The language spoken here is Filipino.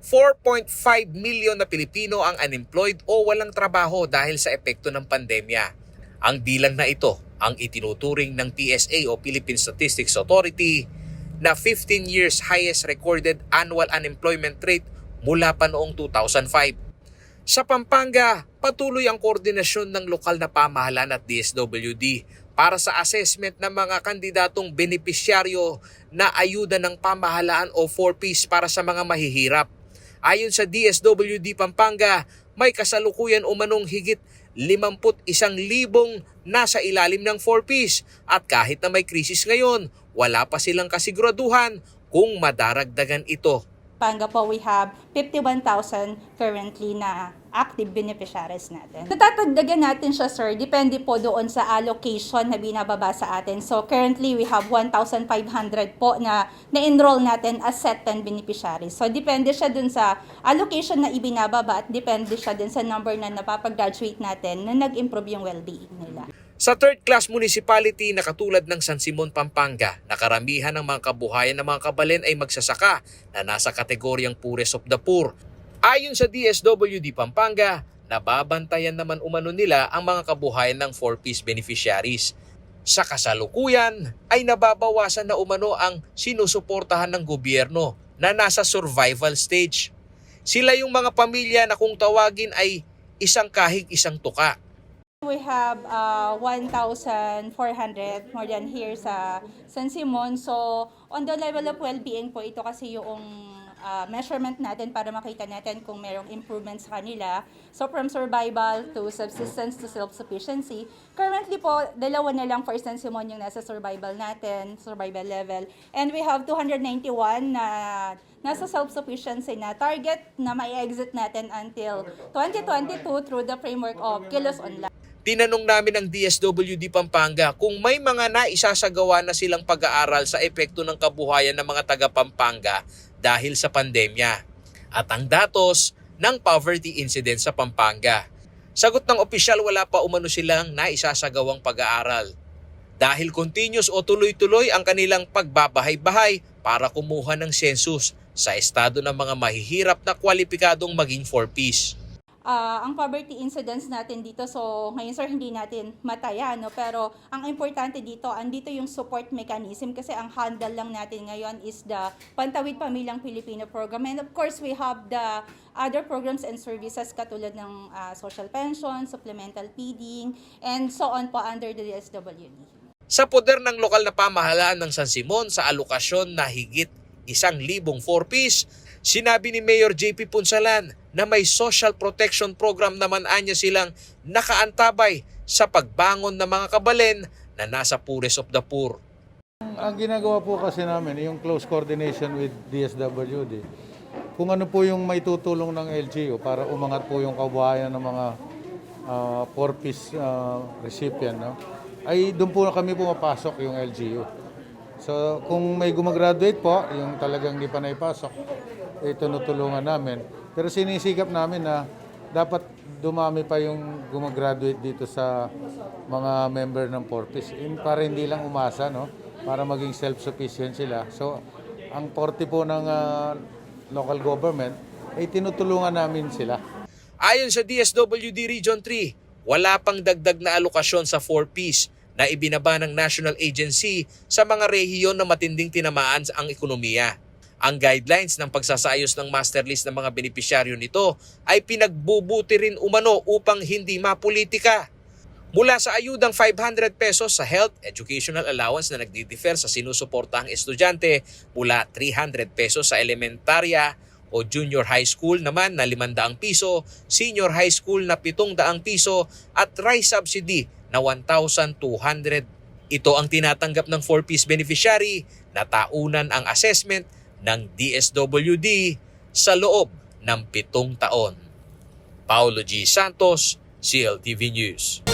4.5 milyon na Pilipino ang unemployed o walang trabaho dahil sa epekto ng pandemya. Ang bilang na ito ang itinuturing ng PSA o Philippine Statistics Authority na 15 years highest recorded annual unemployment rate mula pa noong 2005. Sa Pampanga, patuloy ang koordinasyon ng lokal na pamahalaan at DSWD para sa assessment ng mga kandidatong benepisyaryo na ayuda ng pamahalaan o 4Ps para sa mga mahihirap. Ayon sa DSWD Pampanga, may kasalukuyan umanong higit 51,000 nasa ilalim ng 4Ps at kahit na may krisis ngayon, wala pa silang kasiguraduhan kung madaragdagan ito. Pampanga po, we have 51,000 currently na active beneficiaries natin. Natatagdagan natin siya, sir, depende po doon sa allocation na binababa sa atin. So currently we have 1,500 po na na-enroll natin as set 10 beneficiaries. So depende siya dun sa allocation na ibinababa at depende siya dun sa number na napapag-graduate natin na nag-improve yung well-being nila. Sa third-class municipality na katulad ng San Simon, Pampanga, na karamihan ng mga kabuhayan ng mga kabaleen ay magsasaka na nasa kategoryang poorest of the poor. Ayon sa DSWD Pampanga, nababantayan naman umano nila ang mga kabuhayan ng 4Ps beneficiaries. Sa kasalukuyan ay nababawasan na umano ang sinusuportahan ng gobyerno na nasa survival stage. Sila yung mga pamilya na kung tawagin ay isang kahig isang tuka. We have 1,400 more than here sa San Simon. So, on the level of well-being po, ito kasi yung measurement natin para makita natin kung merong improvements sa kanila. So, from survival to subsistence to self-sufficiency. Currently po, dalawa na lang for San Simon yung nasa survival natin, survival level. And we have 291 na nasa self-sufficiency na target na mai-exit natin until 2022 through the framework of Kilos Online. Tinanong namin ang DSWD Pampanga kung may mga naisasagawa na silang pag-aaral sa epekto ng kabuhayan ng mga taga-Pampanga dahil sa pandemya at ang datos ng poverty incidence sa Pampanga. Sagot ng opisyal, wala pa umano silang naisasagawang pag-aaral dahil continuous o tuloy-tuloy ang kanilang pagbabahay-bahay para kumuha ng census sa estado ng mga mahihirap na kwalipikadong maging 4Ps. Ang poverty incidence natin dito, so ngayon sir hindi natin mataya, no? Pero ang importante dito, andito yung support mechanism kasi ang handle lang natin ngayon is the Pantawid Pamilyang Pilipino program. And of course, we have the other programs and services katulad ng social pension, supplemental feeding, and so on po under the DSWD. Sa poder ng lokal na pamahalaan ng San Simon sa alokasyon na higit 1,000 4Ps, sinabi ni Mayor JP Punsalan na may social protection program naman anya silang nakaantabay sa pagbangon ng mga kabalen na nasa poorest of the poor. Ang ginagawa po kasi namin, yung close coordination with DSWD, kung ano po yung may tutulong ng LGU para umangat po yung kabuhayan ng mga 4Ps recipient, no? Ay doon po kami pumapasok yung LGU. So kung may gumagraduate po, yung talagang di pa naipasok, tinutulungan namin. Pero sinisikap namin na dapat dumami pa yung gumagraduate dito sa mga member ng 4Ps para hindi lang umasa, no? Para maging self-sufficient sila. So ang 40 po ng local government ay tinutulungan namin sila. Ayon sa DSWD Region 3, wala pang dagdag na alokasyon sa 4Ps na ibinaba ng National Agency sa mga rehiyon na matinding tinamaan ang ekonomiya. Ang guidelines ng pagsasayos ng master list ng mga benepisyaryo nito ay pinagbubuti rin umano upang hindi mapolitika. Mula sa ayudang 500 pesos sa health educational allowance na nagdi-differ sa sinusuportahang estudyante, mula 300 pesos sa elementarya o junior high school naman na 500 piso, senior high school na 700 piso at rice subsidy na 1,200. Ito ang tinatanggap ng 4Ps beneficiary na taunan ang assessment ng DSWD sa loob ng 7 taon. Paulo G. Santos, CLTV News.